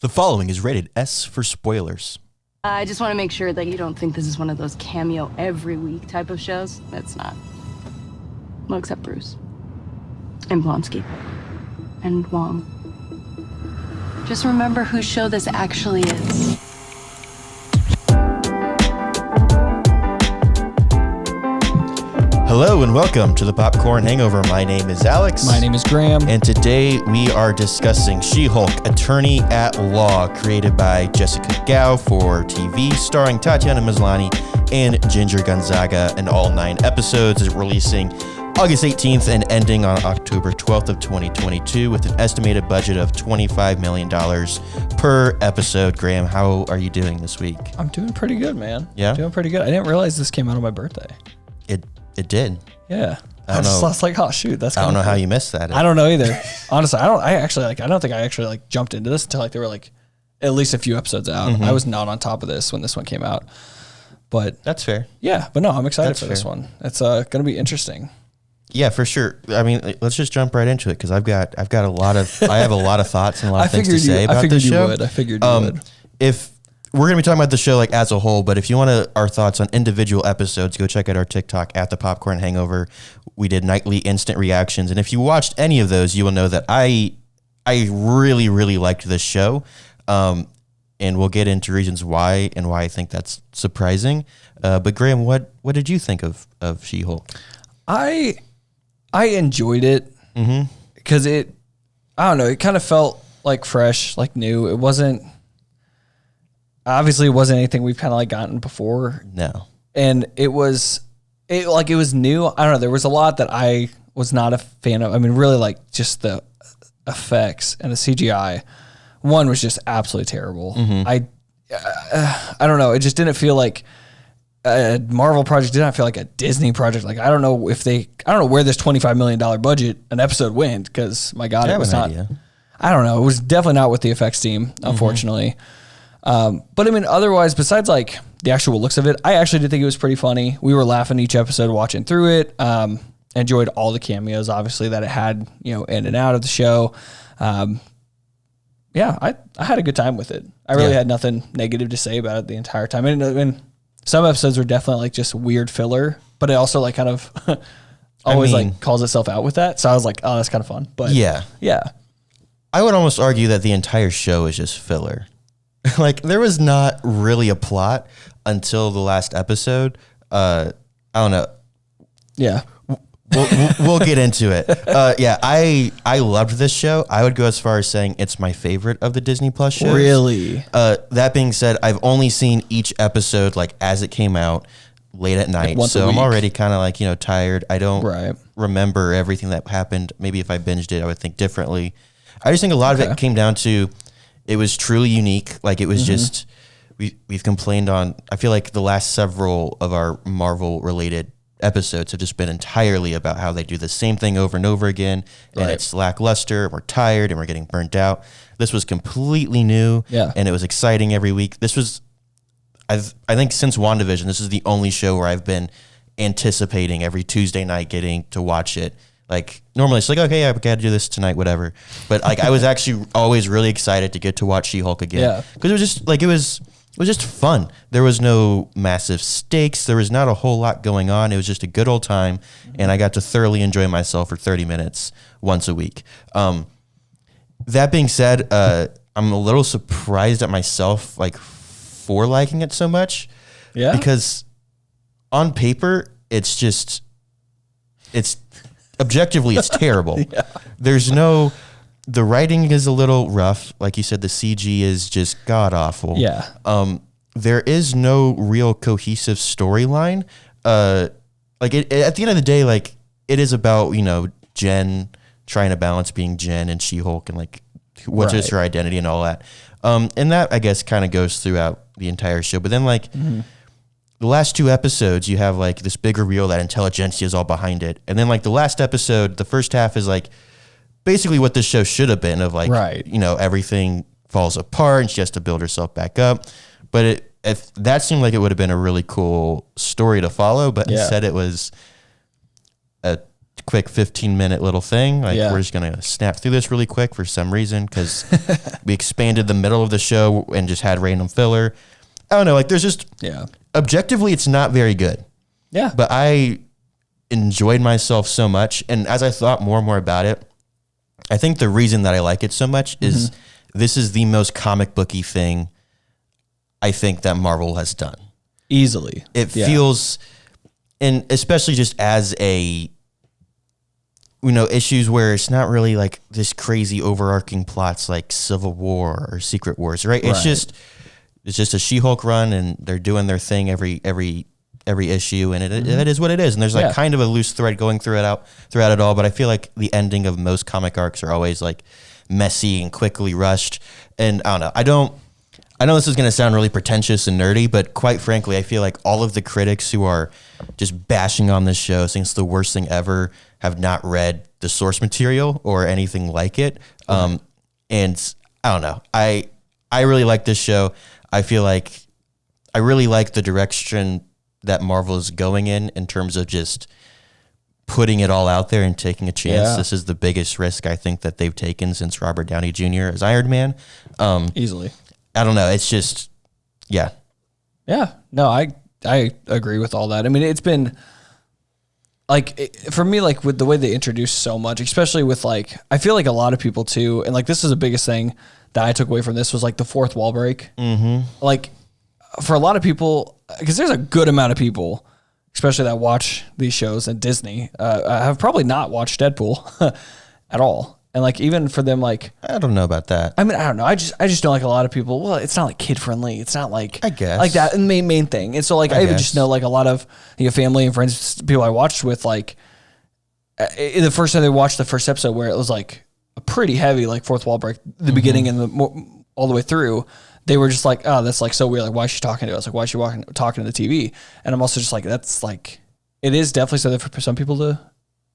The following is rated S for spoilers. I just want to make sure that you don't think this is one of those cameo every week type of shows. It's not. Well, except Bruce. And Blonsky. And Wong. Just remember whose show this actually is. Hello and welcome to the Popcorn Hangover. My name is Alex. My name is Graham. And today we are discussing She-Hulk, Attorney at Law, created by Jessica Gao for TV, starring Tatiana Maslany and Ginger Gonzaga, and all 9 episodes is releasing August 18th and ending on October 12th of 2022 with an estimated budget of $25 million per episode. Graham, how are you doing this week? I'm doing pretty good, man. Yeah? Doing pretty good. I didn't realize this came out on my birthday. It did. Yeah. I was like, oh shoot, that's. I don't know cool. how you missed that. I don't know either. Honestly, I don't think I actually jumped into this until they were at least a few episodes out. Mm-hmm. I was not on top of this when this one came out. But That's fair. yeah, but no, I'm excited That's for this fair. one. It's going to be interesting. Yeah, for sure. I mean, let's just jump right into it because I have a lot of thoughts and a lot of things to say about this show. I figured you would. If we're gonna be talking about the show as a whole, but if you want our thoughts on individual episodes, go check out our TikTok at the Popcorn Hangover. We did nightly instant reactions, and if you watched any of those, you will know that I really really liked this show, and we'll get into reasons why and why I think that's surprising. But Graham, what did you think of She-Hulk? I enjoyed it because I don't know, it kind of felt fresh, new. It wasn't anything we've kind of gotten before. No. And it was new. I don't know. There was a lot that I was not a fan of. I mean, really just the effects and the CGI. One was just absolutely terrible. I don't know. It just didn't feel like a Marvel project. Did not feel like a Disney project. I don't know where this $25 million budget an episode went, because my God, it was not. Idea. I don't know. It was definitely not with the effects team, unfortunately. But I mean, otherwise, besides the actual looks of it, I actually did think it was pretty funny. We were laughing each episode watching through it. Enjoyed all the cameos, obviously, that it had, in and out of the show. Yeah, I had a good time with it. I really had nothing negative to say about it the entire time. And some episodes were definitely just weird filler, but it also kind of always calls itself out with that. So I was like, oh, that's kind of fun. But yeah. I would almost argue that the entire show is just filler. There was not really a plot until the last episode. I don't know. Yeah. We'll get into it. I loved this show. I would go as far as saying it's my favorite of the Disney Plus shows. Really? That being said, I've only seen each episode as it came out late at night. So I'm already kind of tired. I don't remember everything that happened. Maybe if I binged it, I would think differently. I just think a lot of it came down to it was truly unique. It was just, we've complained on, I feel like the last several of our Marvel related episodes have just been entirely about how they do the same thing over and over again. And it's lackluster, we're tired, and we're getting burnt out. This was completely new. And it was exciting every week. This was, I think since WandaVision, this is the only show where I've been anticipating every Tuesday night getting to watch it. Normally it's okay, yeah, we got to do this tonight, whatever. But I was actually always really excited to get to watch She-Hulk again. Because it was just it was just fun. There was no massive stakes. There was not a whole lot going on. It was just a good old time, and I got to thoroughly enjoy myself for 30 minutes once a week. That being said, I'm a little surprised at myself for liking it so much. Yeah. Because on paper, it's objectively, it's terrible. The writing is a little rough. Like you said, the CG is just god-awful. Yeah. There is no real cohesive storyline. At the end of the day, it is about, Jen trying to balance being Jen and She-Hulk and what's just her identity and all that. And that, I guess, kind of goes throughout the entire show. But then, the last 2 episodes, you have this big reveal that Intelligentsia is all behind it. And then the last episode, the first half is basically what this show should have been of everything falls apart and she has to build herself back up. But that seemed like it would have been a really cool story to follow, but instead it was a quick 15-minute little thing. Like we're just going to snap through this really quick for some reason because we expanded the middle of the show and just had random filler. I don't know. Like there's just, objectively, it's not very good. Yeah. But I enjoyed myself so much. And as I thought more and more about it, I think the reason that I like it so much is this is the most comic booky thing I think that Marvel has done. Easily. It feels, and especially just as a, issues where it's not really like this crazy overarching plots like Civil War or Secret Wars, right? It's just a She-Hulk run and they're doing their thing every issue, and it is what it is. And there's like kind of a loose thread going throughout it all. But I feel like the ending of most comic arcs are always like messy and quickly rushed. And I don't know. I know this is going to sound really pretentious and nerdy, but quite frankly, I feel like all of the critics who are just bashing on this show, saying it's the worst thing ever, have not read the source material or anything like it. And I don't know. I really like this show. I feel like I really like the direction that Marvel is going in terms of just putting it all out there and taking a chance. Yeah. This is the biggest risk I think that they've taken since Robert Downey Jr. as Iron Man. Easily. I don't know. It's just, Yeah. No, I agree with all that. I mean, it's been like, for me, like with the way they introduced so much, especially with like, I feel like a lot of people too, and like this is the biggest thing that I took away from this was like the fourth wall break. Like for a lot of people, because there's a good amount of people, especially that watch these shows at Disney, have probably not watched Deadpool at all. And like, even for them, like, I don't know about that. I mean, I don't know. I just know like a lot of people, well, it's not like kid friendly. It's not like, I guess like that main thing. And so like, I even just know like a lot of family and friends, people I watched with, like the first time they watched the first episode where it was like a pretty heavy, like fourth wall break, the beginning and all the way through, they were just like, oh, that's like so weird. Like, why is she talking to us? Like, why is she talking to the TV? And I'm also just like, that's like, it is definitely something for some people to,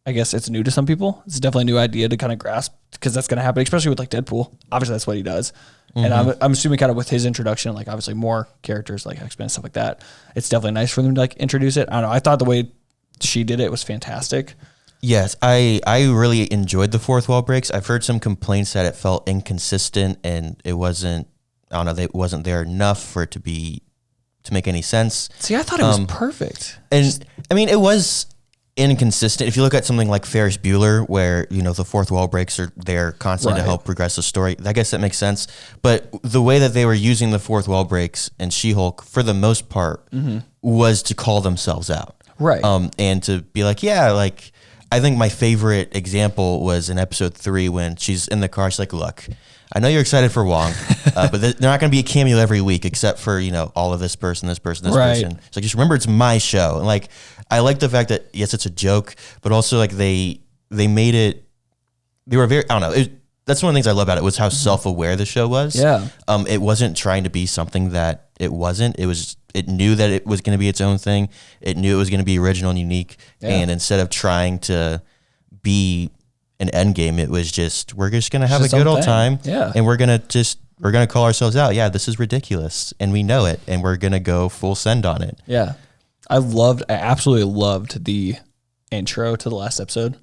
I guess it's new to some people. It's definitely a new idea to kind of grasp because that's going to happen, especially with like Deadpool. Obviously, that's what he does. And I'm assuming kind of with his introduction, like obviously more characters like X-Men and stuff like that. It's definitely nice for them to like introduce it. I don't know. I thought the way she did it was fantastic. Yes, I really enjoyed the fourth wall breaks. I've heard some complaints that it felt inconsistent and it wasn't, I don't know, it wasn't there enough for it to make any sense. See, I thought it was perfect. And I mean, it was inconsistent. If you look at something like Ferris Bueller, where the fourth wall breaks are there constantly to help progress the story, I guess that makes sense. But the way that they were using the fourth wall breaks and She-Hulk for the most part was to call themselves out, right? And to be like, like I think my favorite example was in episode 3 when she's in the car. She's like, "Look, I know you're excited for Wong, but they're not going to be a cameo every week except for, all of this person, this person, this person. It's like, just remember it's my show." And like, I like the fact that, yes, it's a joke, but also like they made it, they were very, I don't know. That's one of the things I love about it was how self-aware the show was. Yeah. It wasn't trying to be something that it wasn't. It knew that it was going to be its own thing. It knew it was going to be original and unique. Yeah. And instead of trying to be an end game, it was just, we're just going to have a good old time. Yeah. And we're going to call ourselves out. Yeah, this is ridiculous. And we know it. And we're going to go full send on it. Yeah. I absolutely loved the intro to the last episode.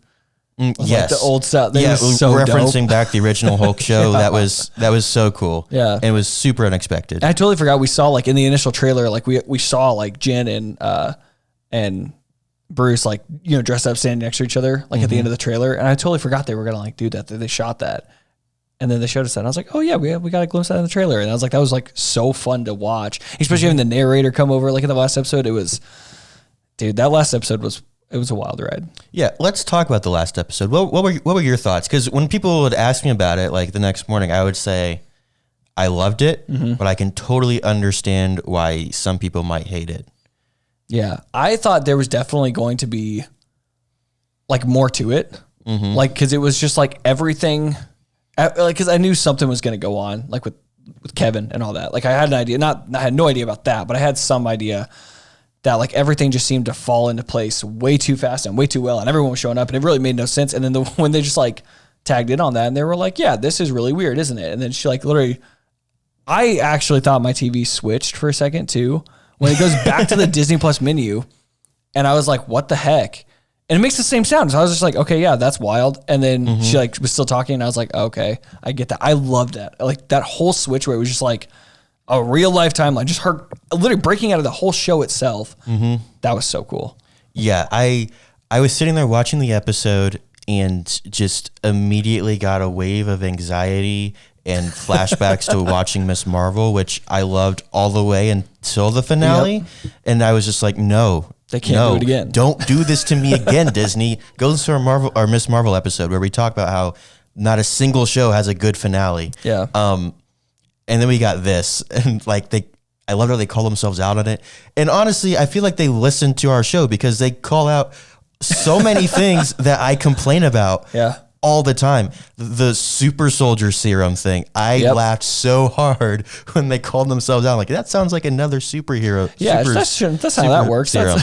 Yes. Like the old stuff. That was so referencing dope. back the original Hulk show. That was so cool. Yeah. And it was super unexpected. I totally forgot we saw like in the initial trailer, like we saw like Jen and Bruce like, dressed up standing next to each other, like at the end of the trailer. And I totally forgot they were going to like do that. They shot that. And then they showed us that. And I was like, oh yeah, we got a glimpse of that in the trailer. And I was like, that was like so fun to watch, especially having the narrator come over like in the last episode. That last episode was a wild ride. Yeah. Let's talk about the last episode. What were your thoughts? Cause when people would ask me about it, like the next morning, I would say I loved it, but I can totally understand why some people might hate it. Yeah. I thought there was definitely going to be like more to it. Like, cause it was just like everything, like, cause I knew something was going to go on, like with Kevin and all that. Like I had an idea, I had no idea about that, but I had some idea that like everything just seemed to fall into place way too fast and way too well. And everyone was showing up and it really made no sense. And then when they just like tagged in on that and they were like, yeah, this is really weird, isn't it? And then she like literally, I actually thought my TV switched for a second too, when it goes back to the Disney Plus menu. And I was like, what the heck? And it makes the same sound. So I was just like, okay, yeah, that's wild. And then she like was still talking and I was like, okay, I get that. I loved that. Like that whole switch where it was just like a real life timeline, just her literally breaking out of the whole show itself. That was so cool. Yeah. I was sitting there watching the episode and just immediately got a wave of anxiety and flashbacks to watching Miss Marvel, which I loved all the way until the finale. And I was just like, no, they can't do it again. Don't do this to me again, Disney. Go listen to our Miss Marvel episode where we talk about how not a single show has a good finale. Yeah. And then we got this, and like I love how they call themselves out on it. And honestly, I feel like they listen to our show because they call out so many things that I complain about. Yeah. All the time. The super soldier serum thing. I laughed so hard when they called themselves out. Like, that sounds like another superhero. Yeah, that's how that works. Serum.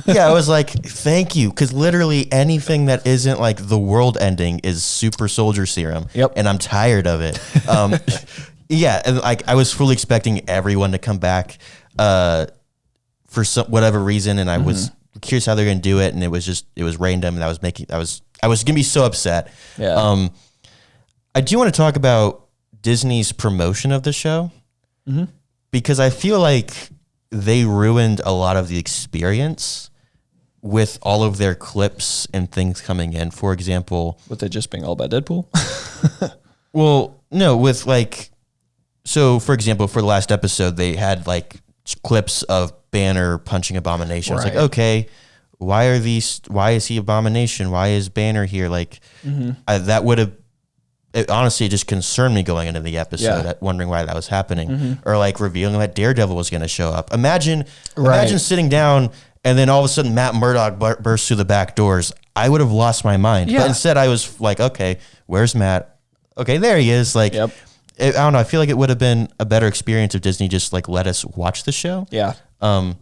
Yeah, I was like, thank you. Because literally anything that isn't like the world ending is super soldier serum. Yep. And I'm tired of it. Yeah, and like I was fully expecting everyone to come back for whatever reason, and I was curious how they're going to do it, and it was random, and I was gonna be so upset. Yeah. I do want to talk about Disney's promotion of the show because I feel like they ruined a lot of the experience with all of their clips and things coming in. For example, with it just being all about Deadpool. Well, no, with like, so for example, for the last episode, they had like clips of Banner punching Abomination. Right. It's like, okay, why is he Abomination? Why is Banner here? Like that would have, honestly, it just concerned me going into the episode, wondering why that was happening, or like revealing that Daredevil was going to show up. Imagine sitting down and then all of a sudden Matt Murdock bursts through the back doors. I would have lost my mind. Yeah. But instead I was like, okay, where's Matt? Okay, there he is. Like, I don't know. I feel like it would have been a better experience if Disney just like let us watch the show. Yeah. And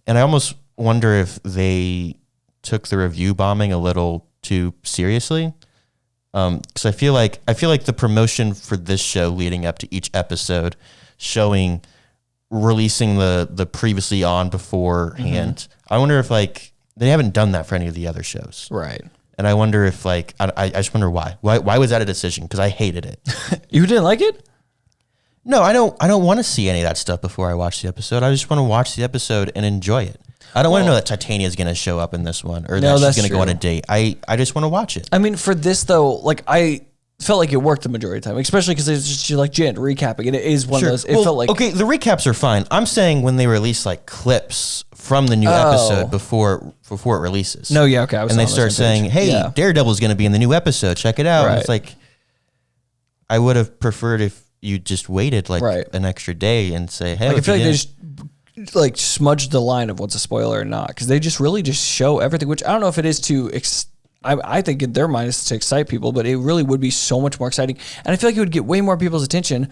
I almost wonder if they took the review bombing a little too seriously. Because I feel like the promotion for this show leading up to each episode, releasing the previously on beforehand. I wonder if like they haven't done that for any of the other shows, right? And I wonder if like I just wonder why was that a decision? Because I hated it. You didn't like it? No, I don't want to see any of that stuff before I watch the episode. I just want to watch the episode and enjoy it. I don't want to know that Titania is going to show up in this one or that she's going to go on a date. I just want to watch it. I mean, for this though, like I felt like it worked the majority of the time, especially because it's just like Jen recapping, and it is one of those. It felt like the recaps are fine. I'm saying when they release like clips from the new episode before it releases. No, yeah, okay. And they start saying, "Hey, Daredevil is going to be in the new episode. Check it out." Right. And it's like I would have preferred if you just waited like an extra day and say, "Hey." Like, I feel like they just like smudged the line of what's a spoiler or not, because they just really just show everything. Which I don't know if it is to. I think in their mind it's to excite people, but it really would be so much more exciting. And I feel like it would get way more people's attention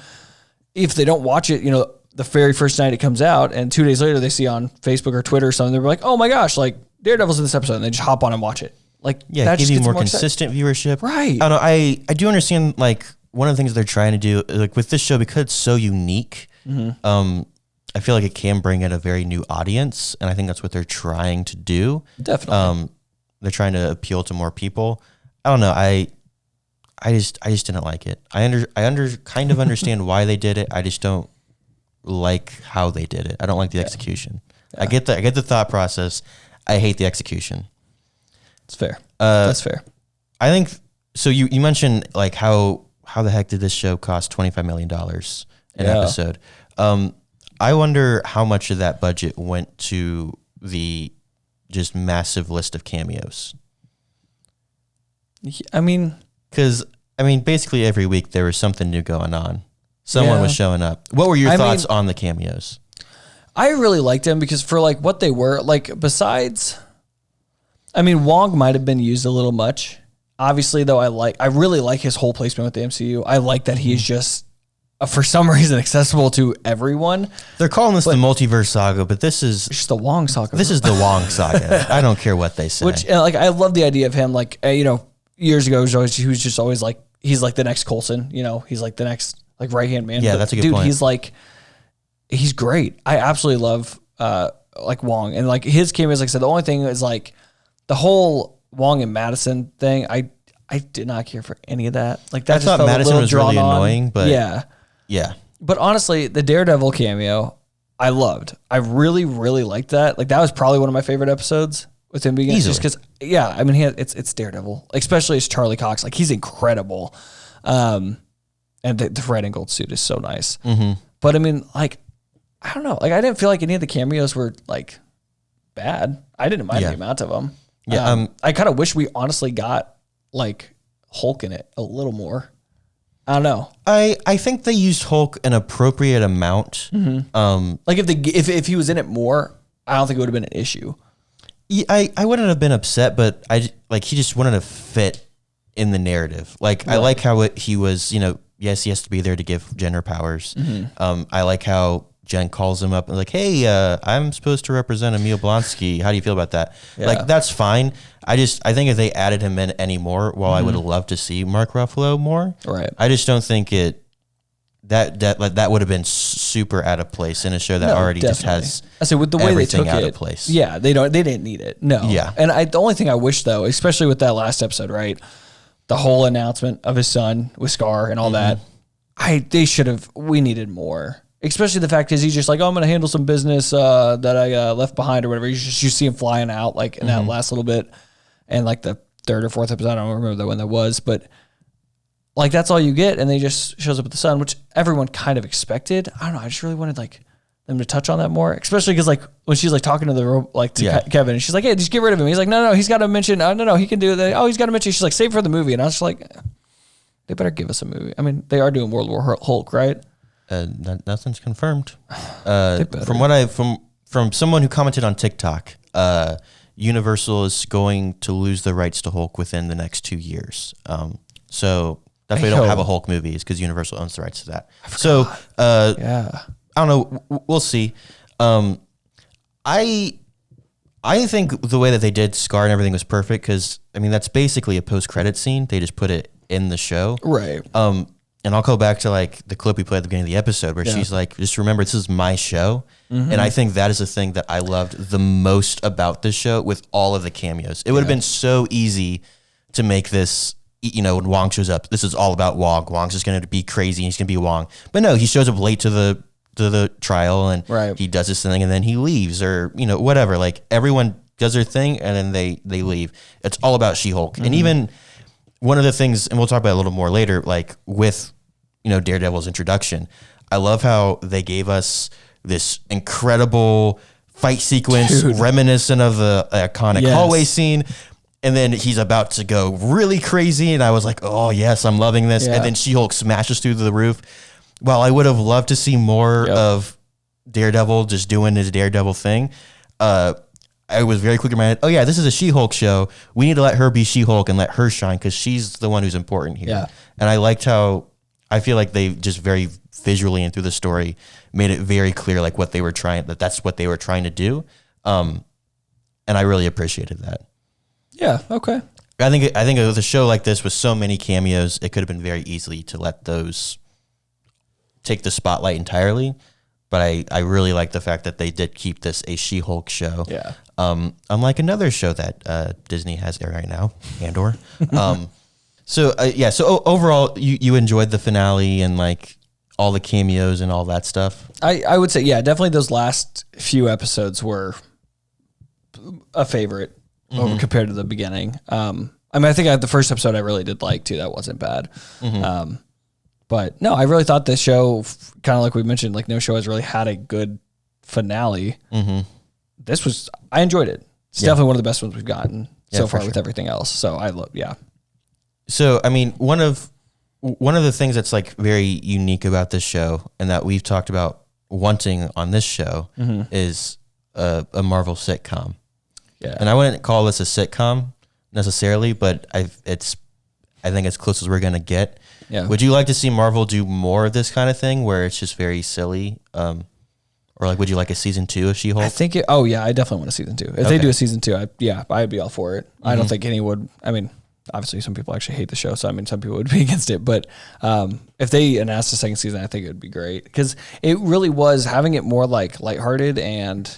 if they don't watch it, the very first night it comes out, and 2 days later they see on Facebook or Twitter or something, they're like, oh my gosh, like Daredevil's in this episode, and they just hop on and watch it. Like, that give you more consistent viewership. Right. I don't know. I do understand like one of the things they're trying to do, like with this show, because it's so unique, I feel like it can bring in a very new audience, and I think that's what they're trying to do. Definitely. They're trying to appeal to more people. I don't know. I just didn't like it. I kind of understand why they did it. I just don't like how they did it. I don't like the execution. Yeah. I get the thought process. I hate the execution. It's fair. That's fair. I think so. You mentioned like how the heck did this show cost $25 million an episode? I wonder how much of that budget went to the just massive list of cameos. I mean, because basically every week there was something new going on. Someone was showing up. What were your thoughts on the cameos? I really liked them because for like what they were, like besides, Wong might have been used a little much. Obviously, though, I really like his whole placement with the MCU. I like that he's just for some reason accessible to everyone. They're calling this the multiverse saga, but this is just the Wong saga. This is the Wong saga. I don't care what they say. Which like I love the idea of him. Like years ago, he was just always like he's like the next Coulson. He's like the next like right hand man. Yeah, that's a good point. He's great. I absolutely love like Wong, and like his cameos. Like I said, the only thing is like the whole Wong and Madison thing, I did not care for any of that. Like that, I thought Madison was really annoying, but yeah. But honestly, the Daredevil cameo, I loved. I really, really liked that. Like that was probably one of my favorite episodes with him being just because, I mean, it's Daredevil, especially as Charlie Cox. Like he's incredible, and the red and gold suit is so nice. Mm-hmm. But I mean, like, I don't know. Like I didn't feel like any of the cameos were like bad. I didn't mind the amount of them. Yeah, I kind of wish we honestly got like Hulk in it a little more. I don't know. I think they used Hulk an appropriate amount. Mm-hmm. Like if he was in it more, I don't think it would have been an issue. Yeah, I wouldn't have been upset, but he just wanted to fit in the narrative. Like I like how he was, yes, he has to be there to give Jen her powers. Mm-hmm. I like how Jen calls him up and like, hey, I'm supposed to represent Emil Blonsky. How do you feel about that? Yeah. Like that's fine. I think if they added him in anymore, while I would have loved to see Mark Ruffalo more, right? I just don't think that would have been super out of place in a show that already definitely. Just has. I say with the way they took out of place. Yeah, they didn't need it. No. Yeah. And the only thing I wish though, especially with that last episode, right, the whole announcement of his son with Scar and all that, we needed more. Especially the fact is he's just like, oh, I'm going to handle some business that I left behind or whatever. You see him flying out like in that last little bit. And like the third or fourth episode, I don't remember when that was, but like that's all you get. And they just shows up with the son, which everyone kind of expected. I don't know. I just really wanted like them to touch on that more, especially because like when she's like talking to Kevin and she's like, hey, just get rid of him. He's like, no, he's got to mention, no, he can do that. Oh, he's got to mention. She's like, save for the movie. And I was just like, they better give us a movie. I mean, they are doing World War Hulk, right? Nothing's confirmed. From someone who commented on TikTok, Universal is going to lose the rights to Hulk within the next 2 years. So that's why we don't have a Hulk movie, is because Universal owns the rights to that. So I don't know. We'll see. I think the way that they did Scar and everything was perfect because I mean that's basically a post-credit scene. They just put it in the show, right? And I'll go back to like the clip we played at the beginning of the episode where she's like, just remember, this is my show. Mm-hmm. And I think that is the thing that I loved the most about this show with all of the cameos. It would have been so easy to make this, when Wong shows up, this is all about Wong. Wong's just going to be crazy. And he's going to be Wong. But no, he shows up late to the trial and he does this thing and then he leaves or, whatever. Like everyone does their thing and then they leave. It's all about She-Hulk. Mm-hmm. And even one of the things, and we'll talk about it a little more later, like with, Daredevil's introduction, I love how they gave us this incredible fight sequence reminiscent of the iconic hallway scene. And then he's about to go really crazy. And I was like, oh, yes, I'm loving this. Yeah. And then She-Hulk smashes through the roof. While I would have loved to see more of Daredevil just doing his Daredevil thing, I was very quick in my head, oh, yeah, this is a She-Hulk show. We need to let her be She-Hulk and let her shine because she's the one who's important here. Yeah. And I liked how I feel like they just very visually and through the story made it very clear like what they were trying, that's what they were trying to do. And I really appreciated that. Yeah, okay. I think with a show like this with so many cameos, it could have been very easy to let those take the spotlight entirely. But I really like the fact that they did keep this a She-Hulk show. Yeah. Unlike another show that Disney has airing right now, Andor. So overall, you enjoyed the finale and like all the cameos and all that stuff? I would say, yeah, definitely those last few episodes were a favorite over compared to the beginning. I mean, I think the first episode I really did like too. That wasn't bad. Mm-hmm. But no, I really thought this show, kind of like we mentioned, like no show has really had a good finale. Mm-hmm. I enjoyed it. It's definitely one of the best ones we've gotten so far with everything else. So I love, So, I mean, one of the things that's like very unique about this show and that we've talked about wanting on this show is a Marvel sitcom. Yeah. And I wouldn't call this a sitcom necessarily, but I think it's close as we're going to get. Yeah. Would you like to see Marvel do more of this kind of thing where it's just very silly? Or like, would you like a season 2 of She-Hulk? I think I definitely want a season 2. If they do a season 2, I'd be all for it. I don't think any would. I mean, obviously some people actually hate the show, so I mean, some people would be against it, but if they announced a second season, I think it would be great because it really was having it more like lighthearted and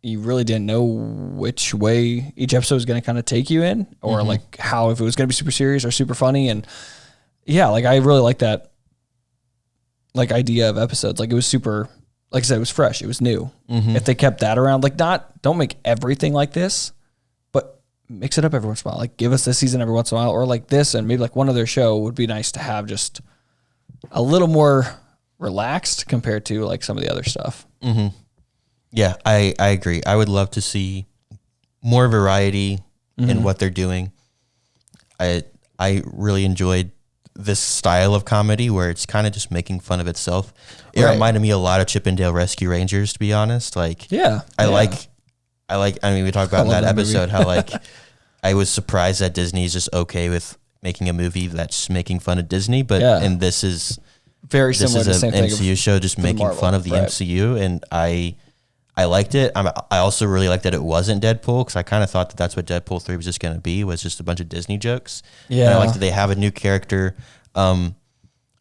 you really didn't know which way each episode was going to kind of take you in, or like how, if it was going to be super serious or super funny. And yeah, like I really like that like idea of episodes. Like it was super, like I said, it was fresh. It was new. If they kept that around, like don't make everything like this, but mix it up every once in a while. Like give us this season every once in a while, or like this, and maybe like one other show would be nice to have just a little more relaxed compared to like some of the other stuff. Yeah, I agree. I would love to see more variety in what they're doing. I really enjoyed this style of comedy where it's kind of just making fun of itself. It reminded me a lot of Chip 'n Dale Rescue Rangers, to be honest. Like, I mean, we talked about in that episode how like I was surprised that Disney is just okay with making a movie that's making fun of Disney, but and this is very similar to the same MCU show just making fun of the MCU, and I liked it. I also really liked that it wasn't Deadpool, because I kind of thought that that's what Deadpool 3 was just going to be, was just a bunch of Disney jokes. Yeah. And I liked that they have a new character. I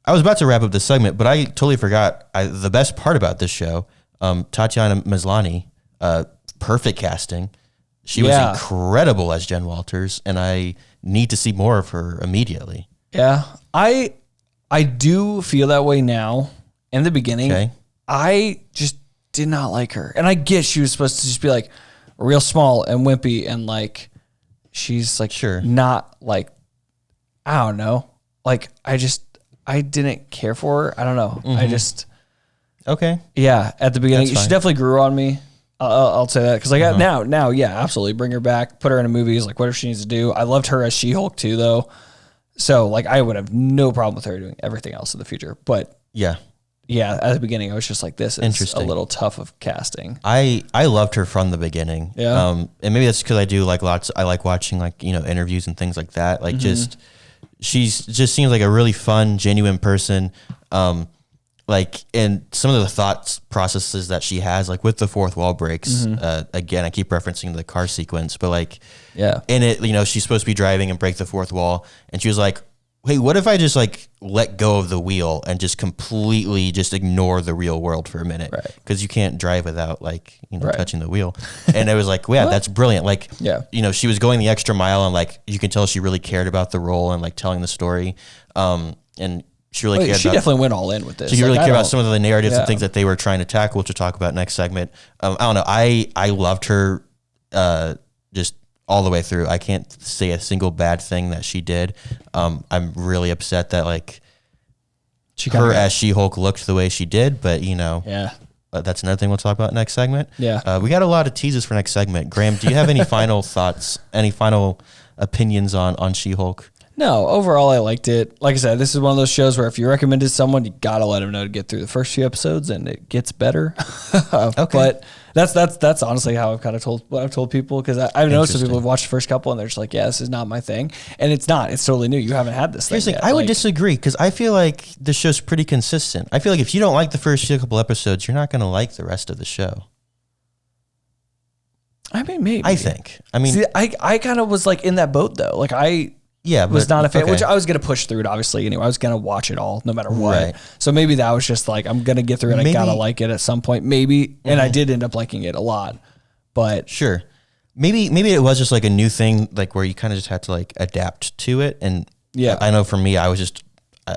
was about to wrap up this segment, but I totally forgot the best part about this show. Tatiana Maslany, perfect casting. She was incredible as Jen Walters, and I need to see more of her immediately. Yeah. I do feel that way now. In the beginning, I just did not like her. And I get she was supposed to just be like real small and wimpy, and like she's like not like, I don't know. Like I didn't care for her. I don't know. I just yeah, at the beginning she definitely grew on me. I'll say that, because like now yeah, absolutely, bring her back, put her in a movies, like whatever she needs to do. I loved her as She-Hulk too, though, so like I would have no problem with her doing everything else in the future. But yeah, at the beginning I was just like, this is a little tough of casting. I loved her from the beginning. And maybe that's because I like watching like, you know, interviews and things like that. Like she's just seems like a really fun, genuine person. Like, and some of the thoughts processes that she has, like with the fourth wall breaks, again, I keep referencing the car sequence, but like, in it, you know, she's supposed to be driving and break the fourth wall, and she was like, hey, what if I just like let go of the wheel and just completely just ignore the real world for a minute? Because you can't drive without like, you know, touching the wheel. And it was like, yeah, that's brilliant. Like, you know, she was going the extra mile, and like, you can tell she really cared about the role and like telling the story. And she really cared. She definitely went all in with this. She really cared about some of the narratives and things that they were trying to tackle, which we'll talk about next segment. I don't know. I loved her just all the way through. I can't say a single bad thing that she did. I'm really upset that like her as She-Hulk looked the way she did, but you know, that's another thing we'll talk about next segment. We got a lot of teases for next segment. Graham, do you have any final thoughts, any final opinions on She-Hulk? No, overall I liked it. Like I said, this is one of those shows where if you recommended someone, you gotta let them know to get through the first few episodes, and it gets better. But that's honestly how I've kind of told people, because I've noticed that people have watched the first couple and they're just like, yeah, this is not my thing, and it's not. It's totally new. You haven't had this thing yet. I would disagree, because I feel like the show's pretty consistent. I feel like if you don't like the first couple episodes, you're not gonna like the rest of the show. I mean, maybe. I think. I mean, see, I kind of was like in that boat though. Like was not a fan, which I was going to push through it, obviously, anyway. I was going to watch it all, no matter what. So maybe that was just like, I'm going to get through it. I got to like it at some point, maybe. And I did end up liking it a lot. But sure. Maybe it was just like a new thing, like where you kind of just had to like adapt to it. And I know for me, I was just,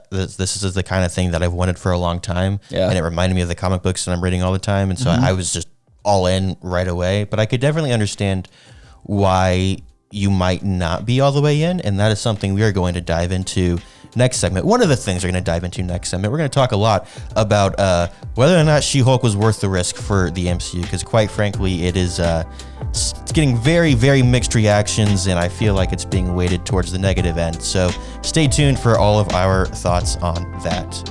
this is the kind of thing that I've wanted for a long time. And it reminded me of the comic books that I'm reading all the time. And so I was just all in right away. But I could definitely understand why you might not be all the way in, and that is something we are going to dive into next segment. One of the things we're going to dive into next segment, we're going to talk a lot about whether or not She-Hulk was worth the risk for the MCU, because quite frankly, it is it's getting very, very mixed reactions, and I feel like it's being weighted towards the negative end. So stay tuned for all of our thoughts on that.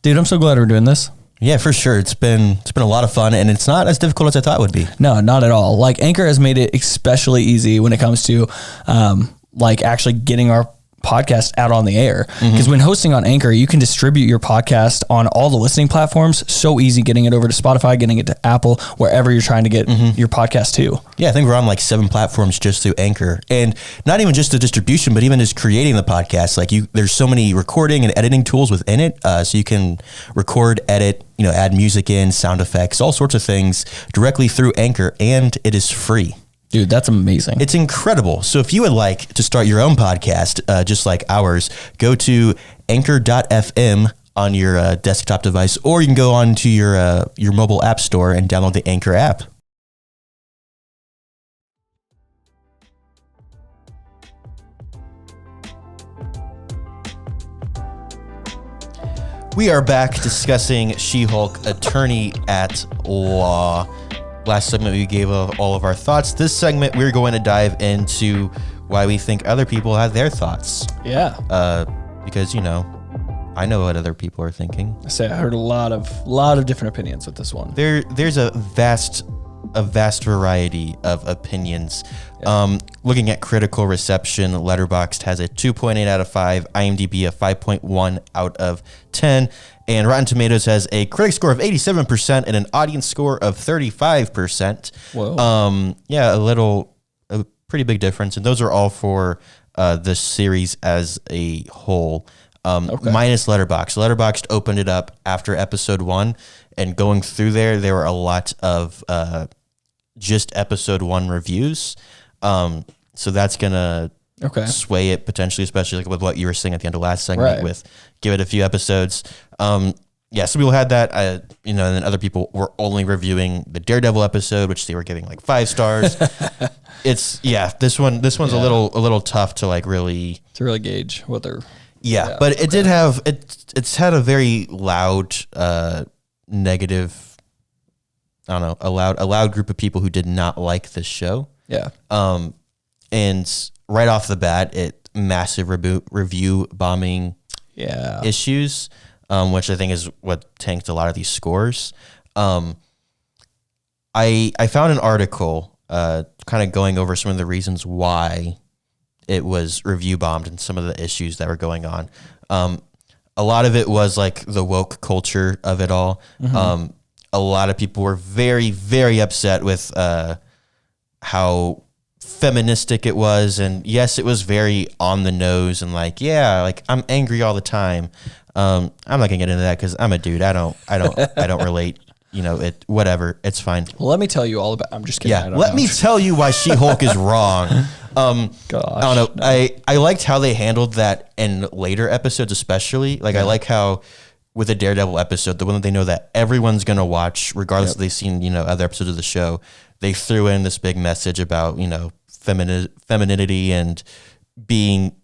Dude, I'm so glad we're doing this. Yeah, for sure. It's been a lot of fun, and it's not as difficult as I thought it would be. No, not at all. Like Anchor has made it especially easy when it comes to like actually getting our podcast out on the air. Because when hosting on Anchor, you can distribute your podcast on all the listening platforms. So easy getting it over to Spotify, getting it to Apple, wherever you're trying to get your podcast to. Yeah, I think we're on like 7 platforms just through Anchor. And not even just the distribution, but even just creating the podcast. Like there's so many recording and editing tools within it. So you can record, edit, add music in, sound effects, all sorts of things directly through Anchor, and it is free. Dude, that's amazing. It's incredible. So if you would like to start your own podcast, just like ours, go to anchor.fm on your desktop device, or you can go on to your mobile app store and download the Anchor app. We are back discussing She-Hulk, Attorney at Law. Last segment, we gave all of our thoughts. This segment, we're going to dive into why we think other people have their thoughts. Yeah. Because, I know what other people are thinking. I heard a lot of different opinions with this one. There's a vast variety of opinions. Yeah. Looking at critical reception, Letterboxd has a 2.8 out of 5, IMDb a 5.1 out of 10, and Rotten Tomatoes has a critic score of 87% and an audience score of 35%. Whoa. A pretty big difference, and those are all for the series as a whole. Minus Letterboxd. Letterboxd opened it up after episode 1, and going through there were a lot of just episode 1 reviews. So that's gonna sway it potentially, especially like with what you were saying at the end of last segment with give it a few episodes. Some people had that, and then other people were only reviewing the Daredevil episode, which they were giving like 5 stars. This one's a little tough to like really gauge what they're. Yeah, but it did have it's had a very loud negative. I don't know, a loud group of people who did not like this show. Yeah. And right off the bat, it massive review bombing issues, which I think is what tanked a lot of these scores. I found an article kind of going over some of the reasons why it was review bombed and some of the issues that were going on. A lot of it was like the woke culture of it all. A lot of people were very, very upset with how feministic it was, and yes, it was very on the nose and like I'm angry all the time. I'm not gonna get into that because I'm a dude. I don't relate. Whatever. It's fine. Well, let me tell you all about. I'm just kidding. Yeah, let me tell you why She-Hulk is wrong. Gosh, I don't know. I liked how they handled that in later episodes, especially. Like I like how with the Daredevil episode, the one that they know that everyone's gonna watch, regardless if they've seen other episodes of the show, they threw in this big message about femininity and being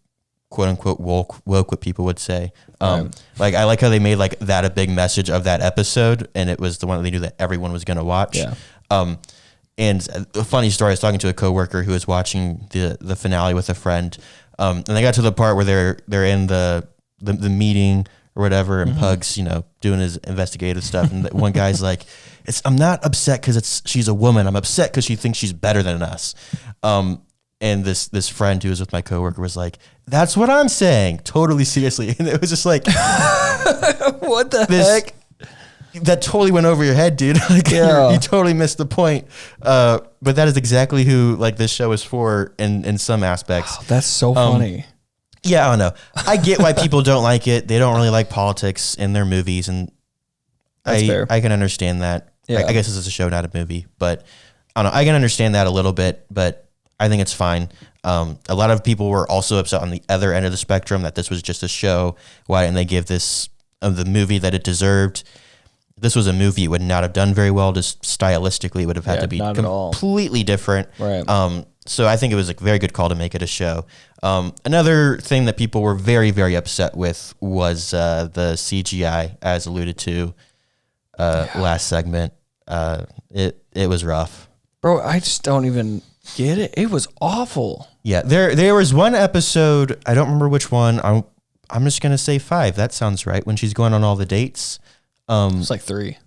quote unquote woke, what people would say. Like I like how they made like that a big message of that episode, and it was the one that they knew that everyone was gonna watch. Yeah. And a funny story, I was talking to a coworker who was watching the finale with a friend, and they got to the part where they're in the meeting or whatever, and Pug's doing his investigative stuff, and one guy's like, I'm not upset because she's a woman. I'm upset because she thinks she's better than us. And this friend who was with my coworker was like, "That's what I'm saying," totally seriously, and it was just like, what the heck? That totally went over your head, dude. Like you totally missed the point. But that is exactly who like this show is for in some aspects. Wow, that's so funny. Yeah, I don't know. I get why people don't like it. They don't really like politics in their movies, and fair. I can understand that. Yeah. I guess this is a show, not a movie, but I don't know. I can understand that a little bit, but I think it's fine. A lot of people were also upset on the other end of the spectrum that this was just a show. Why didn't they give this the movie that it deserved? This was a movie it would not have done very well. Just stylistically, it would have had to be completely different. Right. So I think it was a very good call to make it a show. Another thing that people were very, very upset with was the CGI, as alluded to last segment. It was rough. Bro, I just don't even get it. It was awful. Yeah, there was one episode, I don't remember which one. I'm just gonna say 5. That sounds right. When she's going on all the dates. It was like 3. It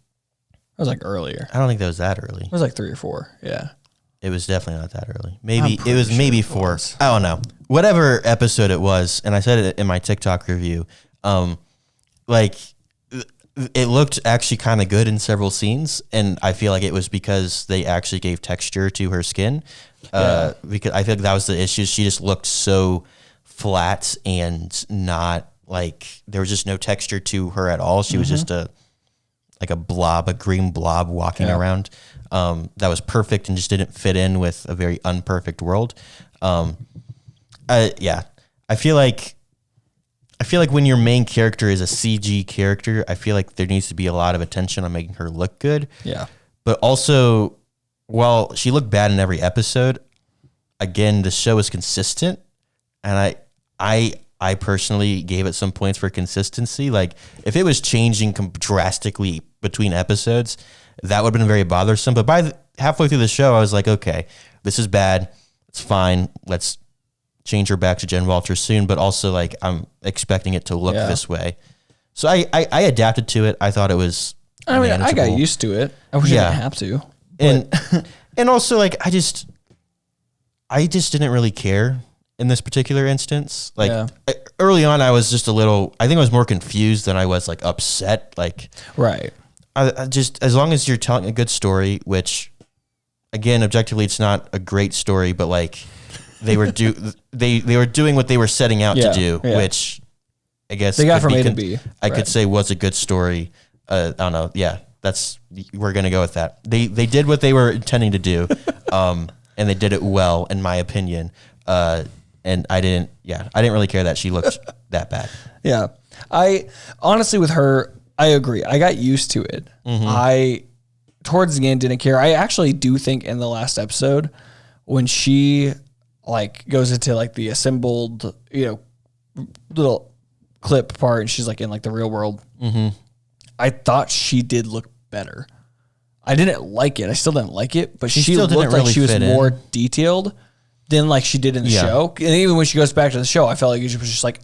was like earlier. I don't think that was that early. It was like 3 or 4. Yeah. It was definitely not that early. Maybe it was maybe 4. I don't know. whatever episode it was, and I said it in my TikTok review, like it looked actually kind of good in several scenes, and I feel like it was because they actually gave texture to her skin. Because I think that was the issue. She just looked so flat and not like there was just no texture to her at all. She was just a green blob walking around. That was perfect and just didn't fit in with a very unperfect world. I feel like when your main character is a CG character, I feel like there needs to be a lot of attention on making her look good. Yeah. But also, while she looked bad in every episode, again, the show is consistent, and I personally gave it some points for consistency. Like, if it was changing drastically between episodes, that would have been very bothersome. But by halfway through the show, I was like, okay, this is bad. It's fine. Let's change her back to Jen Walters soon. But also, like, I'm expecting it to look this way. So I adapted to it. I thought it was manageable. I got used to it. I wish I didn't have to. And also, like, I just didn't really care in this particular instance. Like, early on, I was just I think I was more confused than I was, like, upset. Like, right. I just, as long as you're telling a good story, which, again, objectively, it's not a great story, but, like, they were they were doing what they were setting out to do, which I guess they got from A to B. I could say was a good story. I don't know. Yeah, we're gonna go with that. They did what they were intending to do, and they did it well, in my opinion. And I didn't really care that she looked that bad. Yeah, I honestly, with her, I agree. I got used to it. I towards the end didn't care. I actually do think in the last episode when she like goes into like the assembled, little clip part, and she's like in like the real world. I thought she did look better. I didn't like it. I still didn't like it, but she looked like really she was more detailed than like she did in the show. And even when she goes back to the show, I felt like it was just like,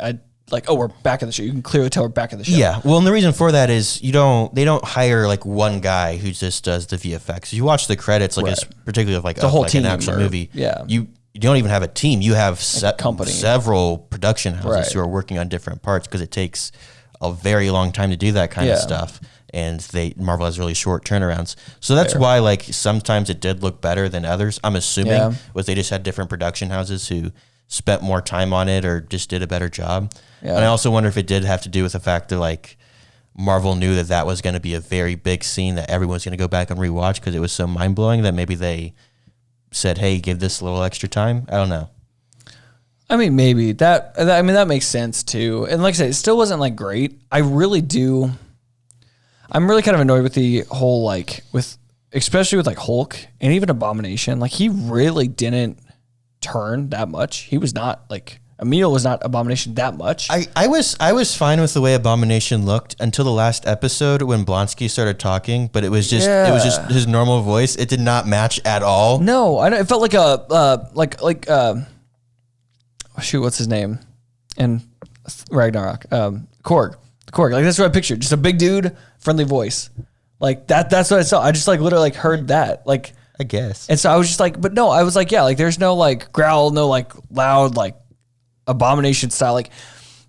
oh, we're back in the show. You can clearly tell we're back in the show. Yeah. Well, and the reason for that is they don't hire like one guy who just does the VFX. You watch the credits, like particularly of like the whole team an action movie. Yeah. You don't even have a team. You have several production houses who are working on different parts because it takes a very long time to do that kind of stuff. And Marvel has really short turnarounds. So that's why like sometimes it did look better than others. I'm assuming was they just had different production houses who spent more time on it or just did a better job. Yeah. And I also wonder if it did have to do with the fact that like Marvel knew that was going to be a very big scene that everyone's going to go back and rewatch because it was so mind blowing that maybe they said, hey, give this a little extra time. I don't know. I mean, maybe that makes sense too. And like I said, it still wasn't like great. I'm really kind of annoyed with the whole, like especially with like Hulk and even Abomination. Like he really didn't turn that much. He was not like, Emil was not Abomination that much. I was fine with the way Abomination looked until the last episode when Blonsky started talking, but it was just his normal voice. It did not match at all. No, it felt like what's his name? And Ragnarok. Korg. Like that's what I pictured. Just a big dude, friendly voice. Like that's what I saw. I just like literally like heard that. Like I guess. And so I was just like, but no, I was like, yeah, like there's no like growl, no like loud like Abomination style, like,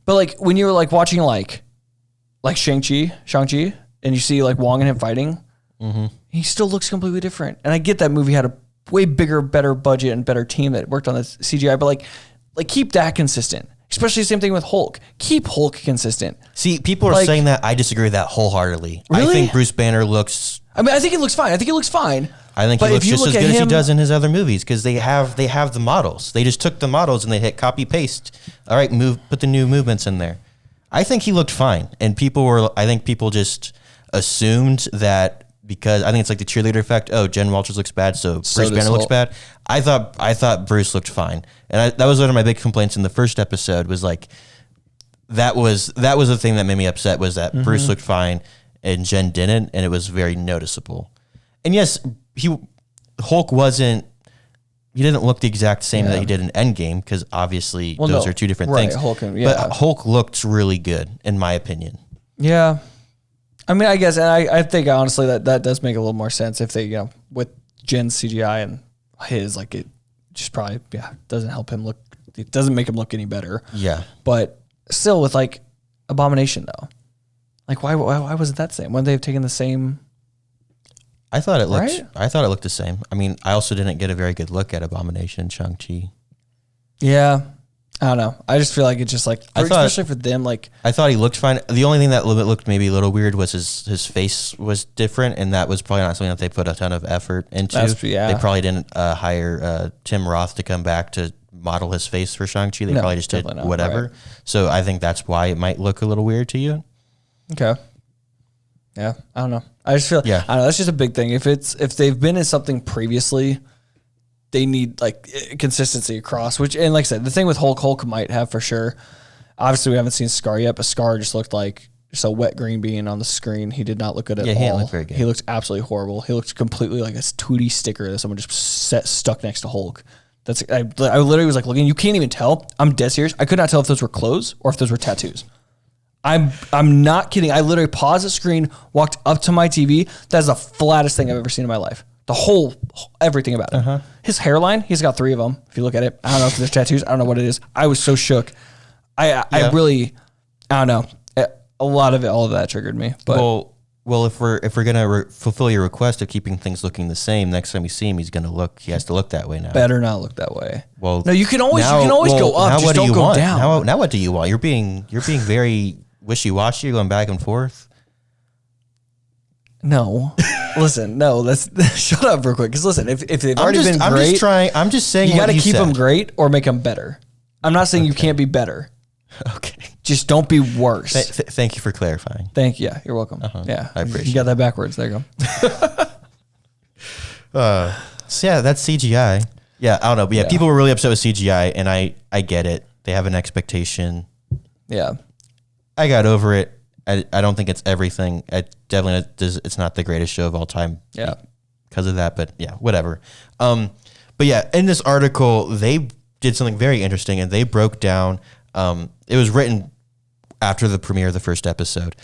but like when you were like watching like Shang-Chi, and you see like Wong and him fighting, he still looks completely different. And I get that movie had a way bigger, better budget and better team that worked on the CGI, but like keep that consistent. Especially the same thing with Hulk. Keep Hulk consistent. See, people are saying that. I disagree with that wholeheartedly. Really? I think Bruce Banner looks. I mean, I think it looks fine. I think he looks just as good as he does in his other movies because they have the models. They just took the models and they hit copy paste. All right, put the new movements in there. I think he looked fine, and I think people just assumed that because I think it's like the cheerleader effect. Oh, Jen Walters looks bad, so Bruce Banner looks bad. I thought Bruce looked fine, and that was one of my big complaints in the first episode. Was like that was the thing that made me upset was that Bruce looked fine and Jen didn't, and it was very noticeable. And yes, Hulk he didn't look the exact same that he did in Endgame because obviously those are two different things. But Hulk looked really good in my opinion. Yeah. I mean, I guess, and I think honestly that does make a little more sense if they, with Jen's CGI and his, like it just probably, doesn't help him look It doesn't make him look any better. Yeah. But still with like Abomination though. Like why was it that same? Wouldn't they have taken the same? I thought it looked the same. I mean, I also didn't get a very good look at Abomination and Shang-Chi. Yeah. I don't know. I just feel like it's just like, especially for them, like I thought he looked fine. The only thing that looked maybe a little weird was his face was different, and that was probably not something that they put a ton of effort into. They probably didn't hire Tim Roth to come back to model his face for Shang-Chi. They probably just did whatever. Right. So I think that's why it might look a little weird to you. Okay. Yeah, I don't know. I just feel I don't know. That's just a big thing. If they've been in something previously, they need like consistency across. Which, and like I said, the thing with Hulk might have for sure. Obviously, we haven't seen Scar yet, but Scar just looked like just a wet green bean on the screen. He did not look good at all. He didn't look very good. He looked absolutely horrible. He looked completely like a Tootie sticker that someone just stuck next to Hulk. I literally was like looking. You can't even tell. I'm dead serious. I could not tell if those were clothes or if those were tattoos. I'm not kidding. I literally paused the screen, walked up to my TV. That is the flattest thing I've ever seen in my life. Everything about it. His hairline, he's got 3 of them. If you look at it, I don't know if there's tattoos. I don't know what it is. I was so shook. I really, I don't know. A lot of it, all of that triggered me. But well, if we're gonna fulfill your request of keeping things looking the same, next time we see him, he has to look that way now. Better not look that way. Well, no, you can always go up. Just don't go down. Now what do you want? You're being very wishy-washy. You're going back and forth. No, listen, no. Let's shut up real quick. Because listen, if they've already been great, I'm just saying you got to keep them great or make them better. I'm not saying you can't be better. Okay, just don't be worse. Thank you for clarifying. Thank you. Yeah, you're welcome. Yeah, I appreciate. You got that backwards. There you go. So yeah, that's CGI. Yeah, I don't know, but yeah, people were really upset with CGI, and I get it. They have an expectation. Yeah, I got over it. I don't think it's everything. It's not the greatest show of all time. Yeah, because of that. But yeah, whatever. But yeah, in this article, they did something very interesting, and they broke down. It was written after the premiere of the first episode,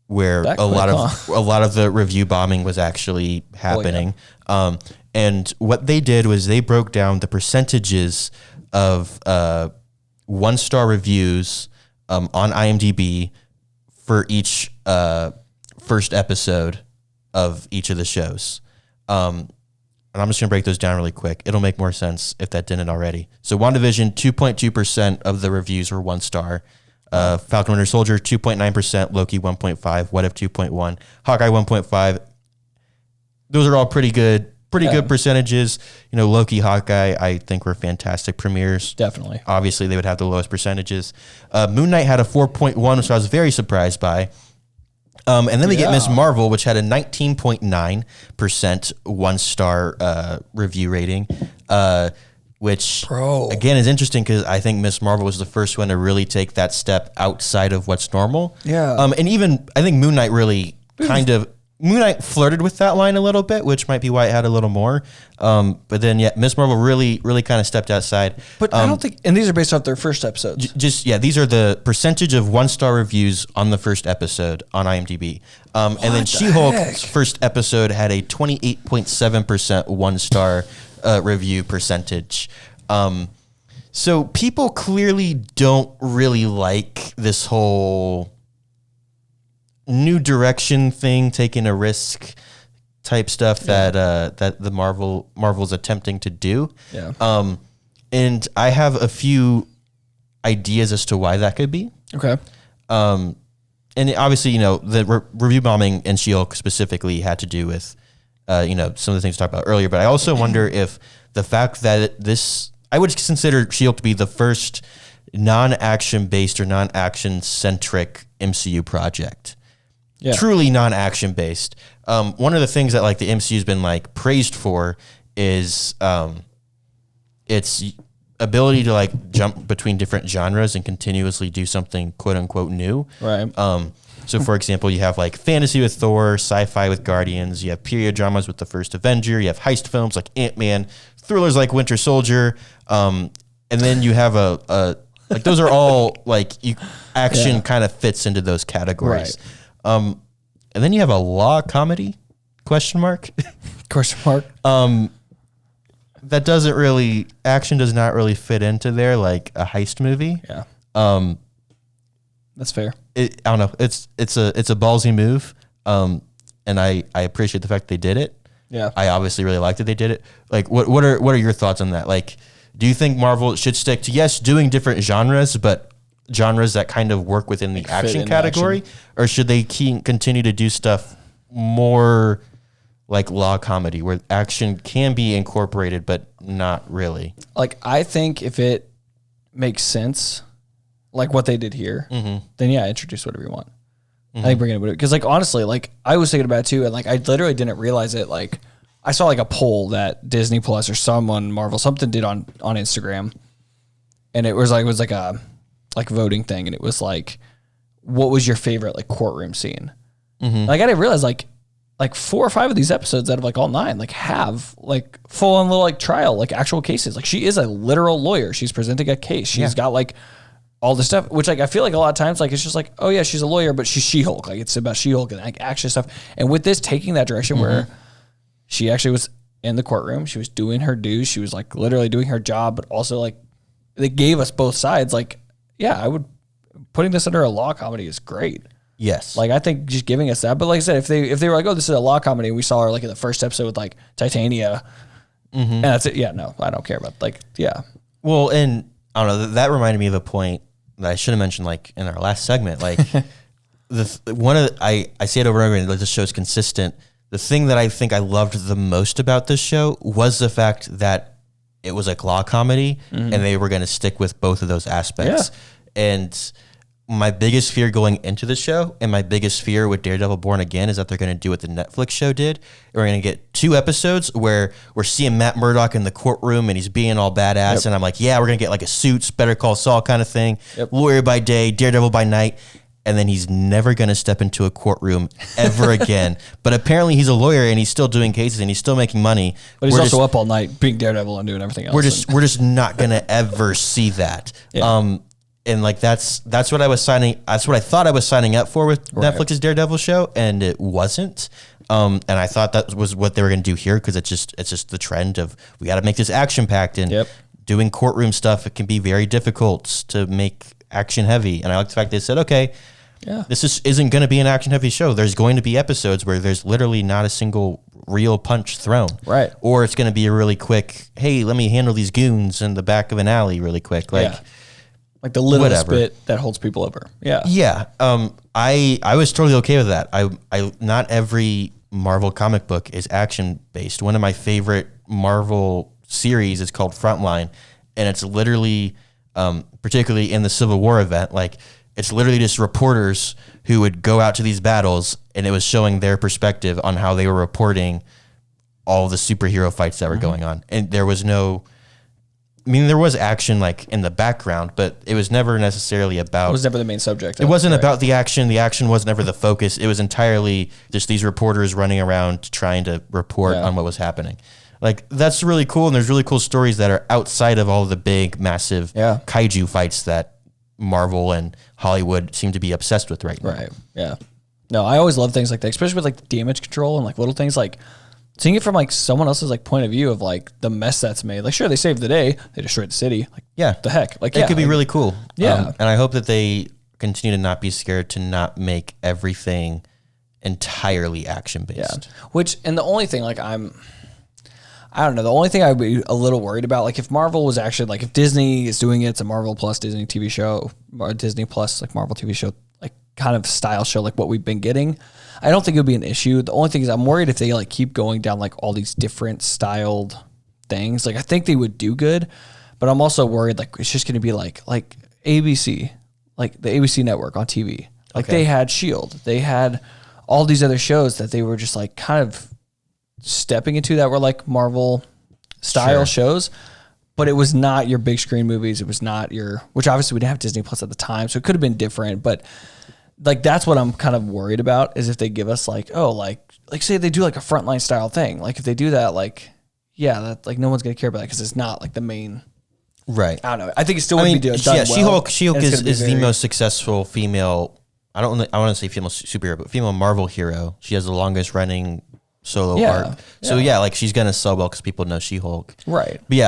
where a lot of the review bombing was actually happening. And what they did was they broke down the percentages of 1-star reviews on IMDb for each first episode of each of the shows. And I'm just going to break those down really quick. It'll make more sense if that didn't already. So WandaVision, 2.2% of the reviews were 1-star. Falcon Winter Soldier, 2.9%. Loki, 1.5%. What If, 2.1%. Hawkeye, 1.5%. Those are all pretty good percentages. You know, Loki, Hawkeye, I think were fantastic premieres. Definitely. Obviously, they would have the lowest percentages. Moon Knight had a 4.1%, which I was very surprised by. And then we get Ms. Marvel, which had a 19.9% 1-star review rating, which, again, is interesting because I think Ms. Marvel was the first one to really take that step outside of what's normal. Yeah. And even, I think Moon Knight really Moon Knight flirted with that line a little bit, which might be why it had a little more. But then, Ms. Marvel really kind of stepped outside. But I don't think, and these are based off their first episodes. These are the percentage of 1-star reviews on the first episode on IMDb. And then She-Hulk's first episode had a 28.7% 1-star review percentage. So people clearly don't really like this whole new direction thing, taking a risk type stuff that the Marvel's attempting to do. Yeah. And I have a few ideas as to why that could be. Okay. And obviously, you know, the review bombing and She-Hulk specifically had to do with, you know, some of the things we talked about earlier. But I also wonder if the fact that I would consider She-Hulk to be the first non-action based or non-action centric MCU project. Yeah. Truly non-action based. One of the things that like the MCU's been like praised for is its ability to like jump between different genres and continuously do something quote unquote new. Right. So for example, you have like fantasy with Thor, sci-fi with Guardians, you have period dramas with the first Avenger, you have heist films like Ant-Man, thrillers like Winter Soldier, and then you have like those are all like action kind of fits into those categories. Right. And then you have a law comedy ? Question mark. that doesn't really, action does not really fit into there like a heist movie. Yeah. That's fair. I don't know. It's a ballsy move. And I appreciate the fact they did it. Yeah. I obviously really liked that they did it. Like, what are your thoughts on that? Like, do you think Marvel should stick to, yes, doing different genres, but genres that kind of work within the action category? Or should they continue to do stuff more like law comedy where action can be incorporated, but not really? Like, I think if it makes sense, like what they did here, then yeah, introduce whatever you want. I think bring it, because like honestly, like I was thinking about it too, and like I literally didn't realize it. Like I saw like a poll that Disney Plus or someone Marvel something did on Instagram, and it was like a voting thing, and it was like, what was your favorite like courtroom scene? Like I didn't realize like 4 or 5 of these episodes out of like all 9 like have like full on little like trial like actual cases. Like she is a literal lawyer. She's presenting a case. She's got like all this stuff, which like I feel like a lot of times like it's just like, oh yeah, she's a lawyer, but she's She-Hulk. Like it's about She-Hulk and like action stuff. And with this taking that direction where she actually was in the courtroom, she was doing her dues, she was like literally doing her job, but also like they gave us both sides. Like, yeah, I would putting this under a law comedy is great. Yes. Like I think just giving us that. But like I said, if they were like, oh, this is a law comedy, and we saw her like in the first episode with like Titania, and that's it. Yeah, no, I don't care about like, yeah. Well, and I don't know, that reminded me of a point that I should have mentioned like in our last segment. Like I say it over and over again, this show's consistent. The thing that I think I loved the most about this show was the fact that it was like law comedy and they were going to stick with both of those aspects. Yeah. And my biggest fear going into the show and my biggest fear with Daredevil Born Again is that they're going to do what the Netflix show did. We're going to get 2 episodes where we're seeing Matt Murdock in the courtroom and he's being all badass. Yep. And I'm like, yeah, we're going to get like a Suits, Better Call Saul kind of thing. Yep. Lawyer by day, Daredevil by night. And then he's never going to step into a courtroom ever again. But apparently he's a lawyer and he's still doing cases and he's still making money. But he's also up all night being Daredevil and doing everything else. We're just not going to ever see that. Yeah. And like that's what I thought I was signing up for with Netflix's Daredevil show, and it wasn't. And I thought that was what they were going to do here, because it's just the trend of we got to make this action packed, and doing courtroom stuff, it can be very difficult to make action heavy. And I like the fact they said, okay, this isn't going to be an action heavy show. There's going to be episodes where there's literally not a single real punch thrown, right? Or it's going to be a really quick, hey, let me handle these goons in the back of an alley really quick, like the littlest bit that holds people over. Yeah. I was totally okay with that. I not every Marvel comic book is action based. One of my favorite Marvel series is called Frontline, and it's literally, particularly in the Civil War event, like it's literally just reporters who would go out to these battles, and it was showing their perspective on how they were reporting all the superhero fights that were going on. And there was there was action like in the background, but it was never necessarily about... It was never the main subject. It wasn't about the action. The action was never the focus. It was entirely just these reporters running around trying to report on what was happening. Like, that's really cool, and there's really cool stories that are outside of all the big, massive kaiju fights that Marvel and Hollywood seem to be obsessed with right now. Right, yeah. No, I always love things like that, especially with like damage control and like little things like... Seeing it from like someone else's like point of view of like the mess that's made. Like, sure, they saved the day, they destroyed the city. Like, the heck, like it could be really cool. Yeah, and I hope that they continue to not be scared to not make everything entirely action based. Yeah, and the only thing like I don't know. The only thing I'd be a little worried about, like if Marvel was actually like if Disney is doing it, it's a Marvel plus Disney TV show, or Disney plus like Marvel TV show, like kind of style show, like what we've been getting. I don't think it would be an issue. The only thing is I'm worried if they like keep going down like all these different styled things. Like I think they would do good, but I'm also worried like it's just going to be like ABC, like the ABC network on TV. Like they had S.H.I.E.L.D. They had all these other shows that they were just like kind of stepping into that were like Marvel style shows, but it was not your big screen movies. It was not which obviously we didn't have Disney Plus at the time, so it could have been different, but like that's what I'm kind of worried about is if they give us like, oh, like say they do like a Frontline style thing. Like if they do that, like, that like no one's going to care about that because it's not like the main. Right. I don't know. I think it's still going to be done well. She-Hulk is the most successful female, I want to say female superhero, but female Marvel hero. She has the longest running solo arc. So like she's gonna sell well because people know She-Hulk. Right. But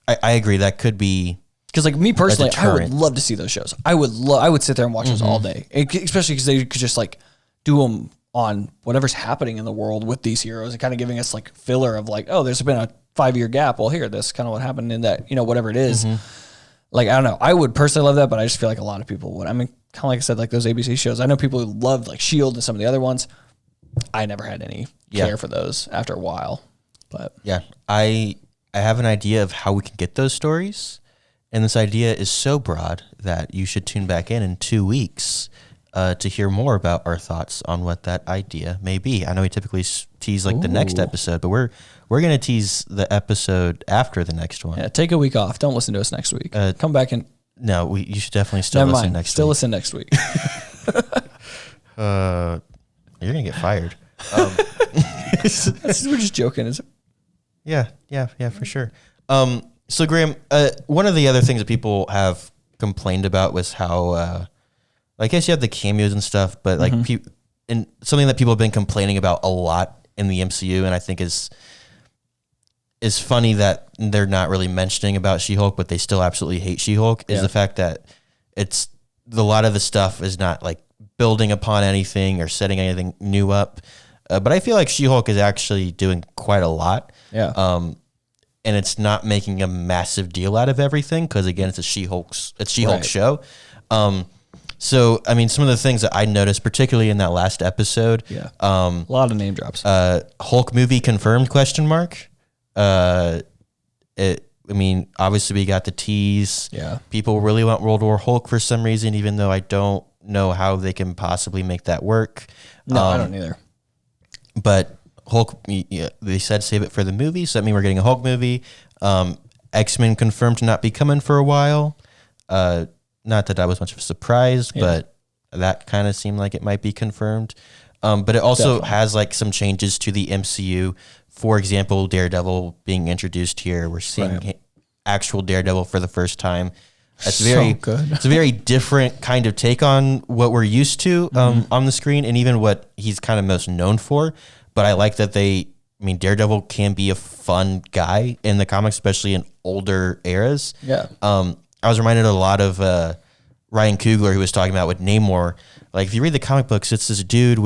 I agree that could be. Because like me personally, I would love to see those shows. I would sit there and watch those all day, especially because they could just like do them on whatever's happening in the world with these heroes and kind of giving us like filler of like, oh, there's been a 5-year gap. Well, here, this kind of what happened in that, whatever it is. Like, I don't know. I would personally love that, but I just feel like a lot of people would. I mean, kind of like I said, like those ABC shows. I know people who loved like S.H.I.E.L.D. and some of the other ones. I never had any care for those after a while. But yeah, I have an idea of how we can get those stories. And this idea is so broad that you should tune back in 2 weeks to hear more about our thoughts on what that idea may be. I know we typically tease like the next episode, but we're going to tease the episode after the next one. Yeah, take a week off. Don't listen to us next week. Come back and... No, you should definitely still listen next week. Still listen next week. You're going to get fired. We're just joking. Is it? Yeah, for sure. So Graham, one of the other things that people have complained about was how, I guess you have the cameos and stuff, but like and something that people have been complaining about a lot in the MCU, and I think is funny that they're not really mentioning about She-Hulk, but they still absolutely hate She-Hulk, is the fact that a lot of the stuff is not like building upon anything or setting anything new up. But I feel like She-Hulk is actually doing quite a lot. Yeah. And it's not making a massive deal out of everything because, again, it's a She-Hulk show. So, I mean, some of the things that I noticed, particularly in that last episode. Yeah. A lot of name drops. Hulk movie confirmed, ? Obviously we got the tease. Yeah. People really want World War Hulk for some reason, even though I don't know how they can possibly make that work. No, I don't either. But Hulk, they said save it for the movie, so that means we're getting a Hulk movie. X-Men confirmed to not be coming for a while. Not that was much of a surprise, but that kind of seemed like it might be confirmed. But it also has like some changes to the MCU. For example, Daredevil being introduced here. We're seeing actual Daredevil for the first time. It's very good. It's a very different kind of take on what we're used to on the screen, and even what he's kind of most known for. But I like that Daredevil can be a fun guy in the comics, especially in older eras. Yeah. I was reminded a lot of Ryan Coogler, who was talking about with Namor. Like, if you read the comic books, it's this dude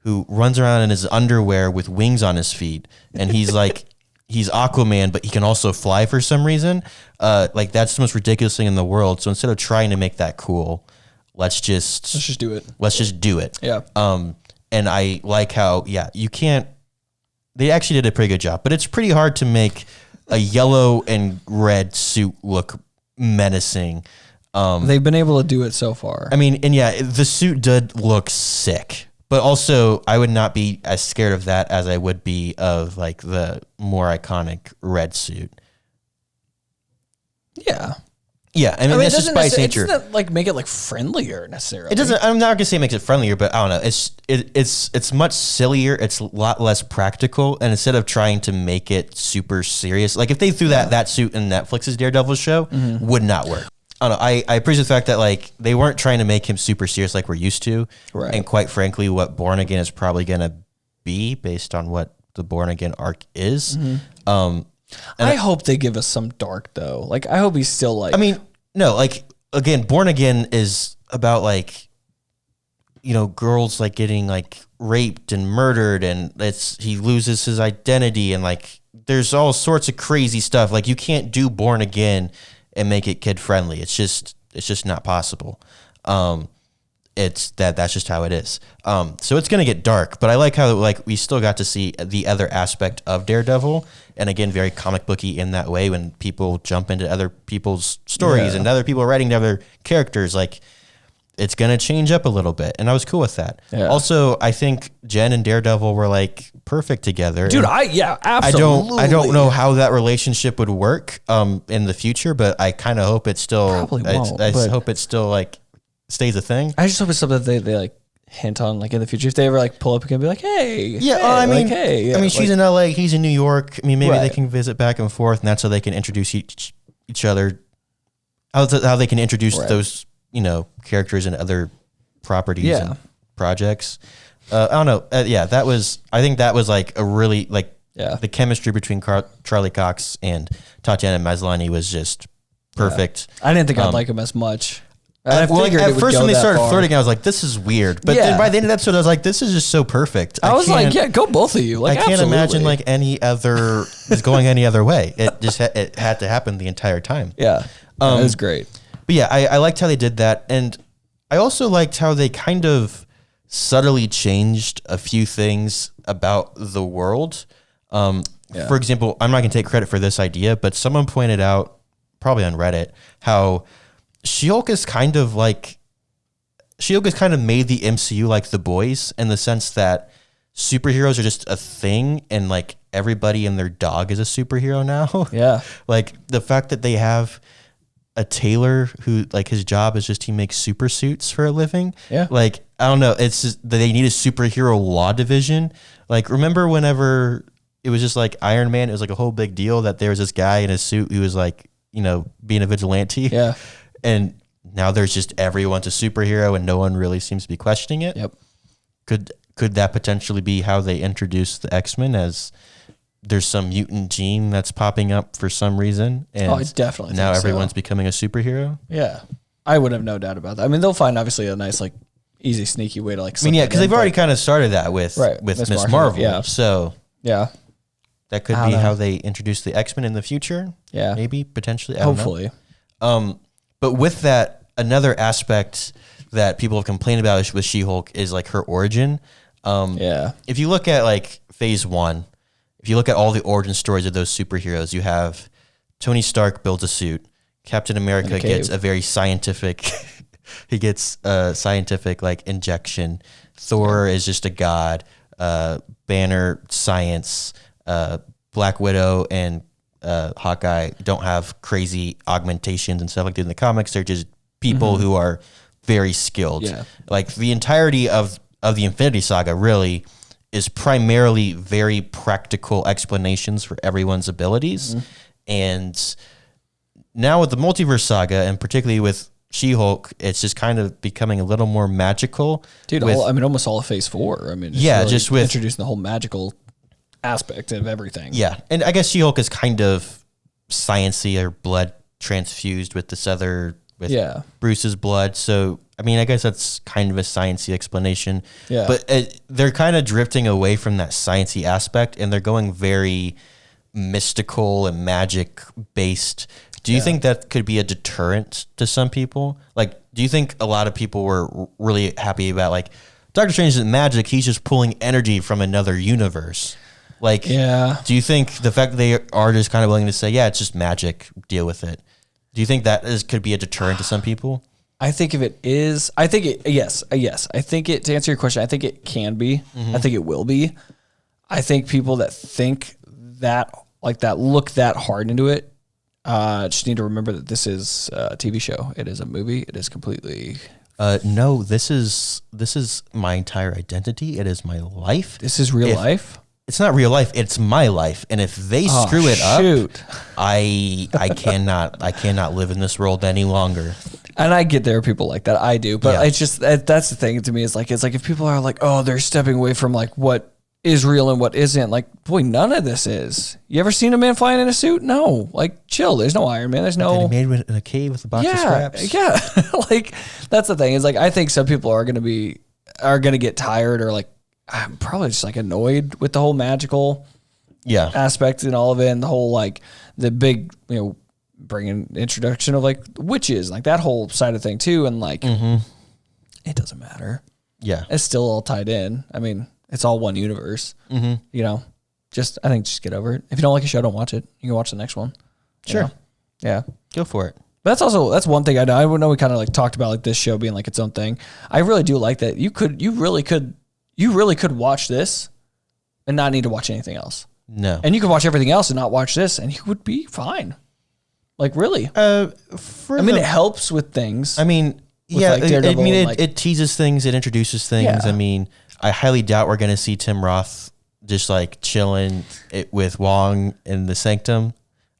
who runs around in his underwear with wings on his feet, and he's like, he's Aquaman, but he can also fly for some reason. Like, that's the most ridiculous thing in the world. So instead of trying to make that cool, let's just do it. Let's just do it. Yeah. And I like how, you can't. They actually did a pretty good job, but it's pretty hard to make a yellow and red suit look menacing. They've been able to do it so far. I mean, and the suit did look sick, but also I would not be as scared of that as I would be of like the more iconic red suit. Yeah. Yeah, I mean that's just by its nature. It doesn't like make it like friendlier necessarily. It doesn't. I'm not gonna say it makes it friendlier, but I don't know. It's much sillier. It's a lot less practical, and instead of trying to make it super serious, like if they threw that suit in Netflix's Daredevil show, would not work. I don't know. I appreciate the fact that like they weren't trying to make him super serious like we're used to, right? And quite frankly, what Born Again is probably gonna be based on what the Born Again arc is. I hope they give us some dark though. Like I hope he's still like. I mean, no, like again, Born Again is about like, girls like getting like raped and murdered, and he loses his identity, and like there's all sorts of crazy stuff. Like you can't do Born Again and make it kid friendly. It's just not possible. That's just how it is. So it's gonna get dark, but I like how like we still got to see the other aspect of Daredevil, and again, very comic booky in that way. When people jump into other people's stories and other people are writing to other characters, like it's gonna change up a little bit, and I was cool with that. Yeah. Also, I think Jen and Daredevil were like perfect together. Dude, absolutely. I don't know how that relationship would work in the future, but I kind of hope it still. Probably won't, I hope it still like stays a thing. I just hope it's something that they like hint on like in the future. If they ever like pull up and be like, hey, she's in LA, he's in New York. I mean, maybe they can visit back and forth, and that's how they can introduce each other. How they can introduce those characters and other properties and projects. I don't know. I think that was like a really like the chemistry between Charlie Cox and Tatiana Maslany was just perfect. Yeah. I didn't think I'd like him as much. At first when they started flirting, I was like, this is weird. But then by the end of the episode, I was like, this is just so perfect. I was like, yeah, go both of you. Like, I can't imagine like any other is going any other way. It just it had to happen the entire time. Yeah, it was great. But yeah, I liked how they did that, and I also liked how they kind of subtly changed a few things about the world. For example, I'm not going to take credit for this idea, but someone pointed out, probably on Reddit, how She-Hulk is kind of made the MCU like The Boys in the sense that superheroes are just a thing and like everybody and their dog is a superhero now. Yeah. Like the fact that they have a tailor who like his job is just he makes super suits for a living. Yeah. Like, I don't know. It's just that they need a superhero law division. Like, remember whenever it was just like Iron Man, it was like a whole big deal that there was this guy in a suit who was like, you know, being a vigilante. Yeah. And now there's just everyone's a superhero and no one really seems to be questioning it. Yep. Could that potentially be how they introduce the X-Men, as there's some mutant gene that's popping up for some reason? And I definitely now think everyone's so. becoming a superhero? Yeah. I would have no doubt about that. I mean, they'll find obviously a nice, like, easy, sneaky way to like. I mean, yeah, because they've already kind of started that with Miss Marvel. Yeah. So yeah, that could be how they introduce the X-Men in the future. Yeah. Maybe, potentially. I don't hopefully. know. But with that, another aspect that people have complained about with She-Hulk is like her origin. If you look at like phase 1, if you look at all the origin stories of those superheroes, you have Tony Stark builds a suit. Captain America gets a very scientific, he gets a scientific like injection. Thor is just a god. Banner, science. Black Widow and Hawkeye don't have crazy augmentations and stuff like that in the comics. They're just people who are very skilled. Yeah. Like the entirety of the Infinity Saga really is primarily very practical explanations for everyone's abilities. And now with the Multiverse Saga, and particularly with She-Hulk, it's just kind of becoming a little more magical. Dude, almost all of phase 4. I mean, just with introducing the whole magical aspect of everything. Yeah. And I guess She-Hulk is kind of sciencey, or blood transfused with this other, with Bruce's blood. So, I mean, I guess that's kind of a sciencey explanation. Yeah. But they're kind of drifting away from that sciencey aspect, and they're going very mystical and magic based. Do you think that could be a deterrent to some people? Like, do you think a lot of people were really happy about, like, Doctor Strange isn't magic, he's just pulling energy from another universe? Like, do you think the fact that they are just kind of willing to say, yeah, it's just magic, deal with it? Do you think that could be a deterrent to some people? I think if it is, I think it, yes. I think it, to answer your question, I think it can be. I think it will be. I think people that think that, like that, look that hard into it, just need to remember that this is a TV show. It is a movie. It is completely... No, this is my entire identity. It is my life. This is real life? It's not real life. It's my life. And if they screw it up, I cannot live in this world any longer. And I get there are people like that. I do. But it's just, that's the thing to me. It's like if people are like, oh, they're stepping away from like what is real and what isn't. Like, boy, none of this is. You ever seen a man flying in a suit? No. Like, chill. There's no Iron Man. There's no... Made in a cave with a box of scraps. Yeah. Like, that's the thing. Is like, I think some people are going to get tired, or like, I'm probably just like annoyed with the whole magical aspect and all of it, and the whole like the big, bringing introduction of like witches, like that whole side of thing too. And like, it doesn't matter. Yeah. It's still all tied in. I mean, it's all one universe. I think just get over it. If you don't like a show, don't watch it. You can watch the next one. Sure. Yeah. Go for it. But that's one thing I know. I know we kind of like talked about like this show being like its own thing. I really do like that. You really could watch this and not need to watch anything else. No. And you could watch everything else and not watch this, and you would be fine. Like, really. It helps with things. I mean, like it teases things, it introduces things. Yeah. I mean, I highly doubt we're going to see Tim Roth just like chilling with Wong in the Sanctum.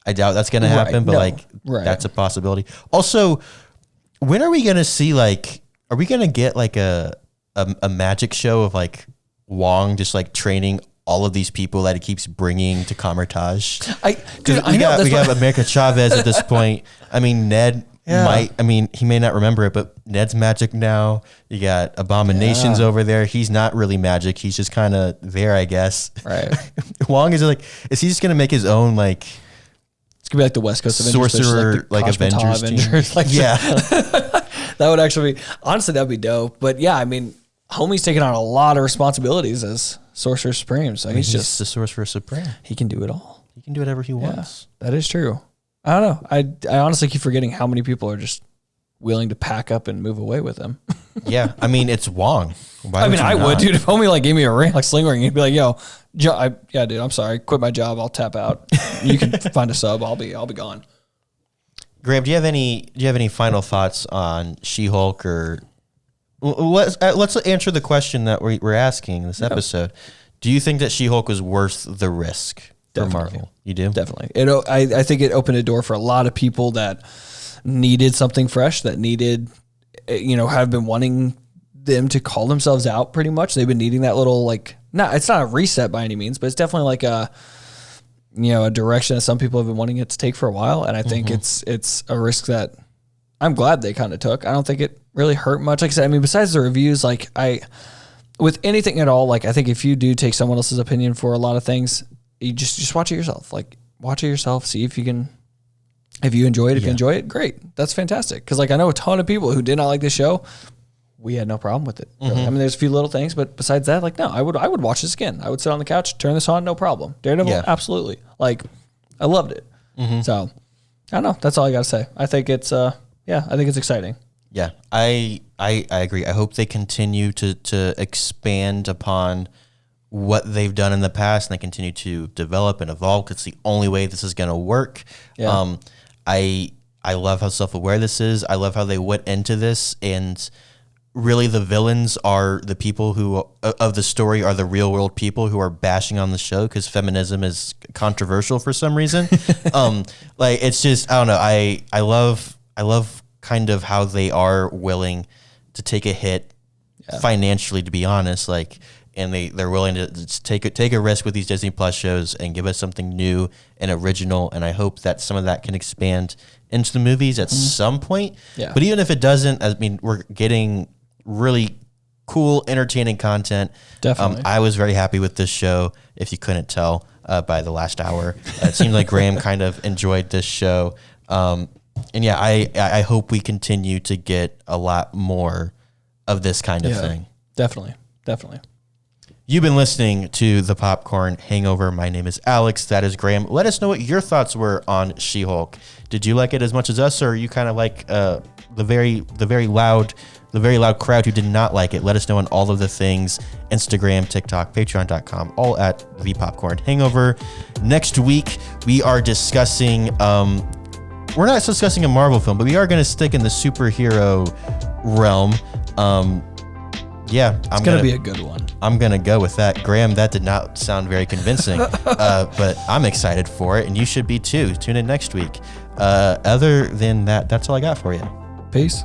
I doubt that's going to happen, but that's a possibility. Also, when are we going to see are we going to get like a magic show of like Wong just like training all of these people that he keeps bringing to Kamar-Taj. We have America Chavez at this point. I mean, Ned he may not remember it, but Ned's magic now. You got Abominations over there. He's not really magic. He's just kind of there, I guess. Right. Wong is he just going to make his own like, it's going to be like the West Coast Avengers. Sorcerer, like Avengers team. That would actually be, honestly, that'd be dope. But yeah, I mean, homie's taking on a lot of responsibilities as Sorcerer Supreme. So he's just the Sorcerer Supreme. He can do it all. He can do whatever he wants. That is true. I don't know. I honestly keep forgetting how many people are just willing to pack up and move away with him. Yeah. I mean, it's Wong. I would, dude. If homie like gave me a ring, like sling ring, he'd be like, yo, dude, I'm sorry. Quit my job. I'll tap out. You can find a sub. I'll be gone. Graham, do you have any final thoughts on She-Hulk, or let's answer the question that we're asking in this episode. Do you think that She-Hulk was worth the risk for Marvel? You do? Definitely. I think it opened a door for a lot of people that needed something fresh, that needed, have been wanting them to call themselves out pretty much. They've been needing that little, like, it's not a reset by any means, but it's definitely like a direction that some people have been wanting it to take for a while. And I think it's a risk that I'm glad they kind of took. I don't think it really hurt much. Like I said, I mean, besides the reviews, like with anything at all, like I think if you do take someone else's opinion for a lot of things, you just watch it yourself. Like watch it yourself, see if you enjoy it. If you enjoy it, great. That's fantastic. Cause like I know a ton of people who did not like this show. We had no problem with it. Really. I mean, there's a few little things, but besides that, like, no, I would watch this again. I would sit on the couch, turn this on, no problem. Daredevil, absolutely. Like, I loved it. So, I don't know. That's all I got to say. I think it's, I think it's exciting. Yeah, I agree. I hope they continue to expand upon what they've done in the past, and they continue to develop and evolve. It's the only way this is going to work. Yeah. I love how self-aware this is. I love how they went into this, and really the villains are the people who of the story are the real world people who are bashing on the show because feminism is controversial for some reason. Like it's just, I don't know. I love kind of how they are willing to take a hit financially, to be honest. Like, and they're willing to take a risk with these Disney Plus shows and give us something new and original. And I hope that some of that can expand into the movies at some point. Yeah. But even if it doesn't, I mean, we're getting really cool, entertaining content. Definitely. I was very happy with this show, if you couldn't tell by the last hour. It seemed like Graham kind of enjoyed this show. And yeah, I hope we continue to get a lot more of this kind of thing. Definitely. You've been listening to The Popcorn Hangover. My name is Alex. That is Graham. Let us know what your thoughts were on She-Hulk. Did you like it as much as us, or are you kind of like the very loud crowd who did not like it? Let us know on all of the things: Instagram, TikTok, Patreon.com, all at The Popcorn Hangover. Next week, we are discussing... we're not discussing a Marvel film, but we are going to stick in the superhero realm. It's going to be a good one. I'm going to go with that. Graham, that did not sound very convincing, but I'm excited for it, and you should be too. Tune in next week. Other than that, that's all I got for you. Peace.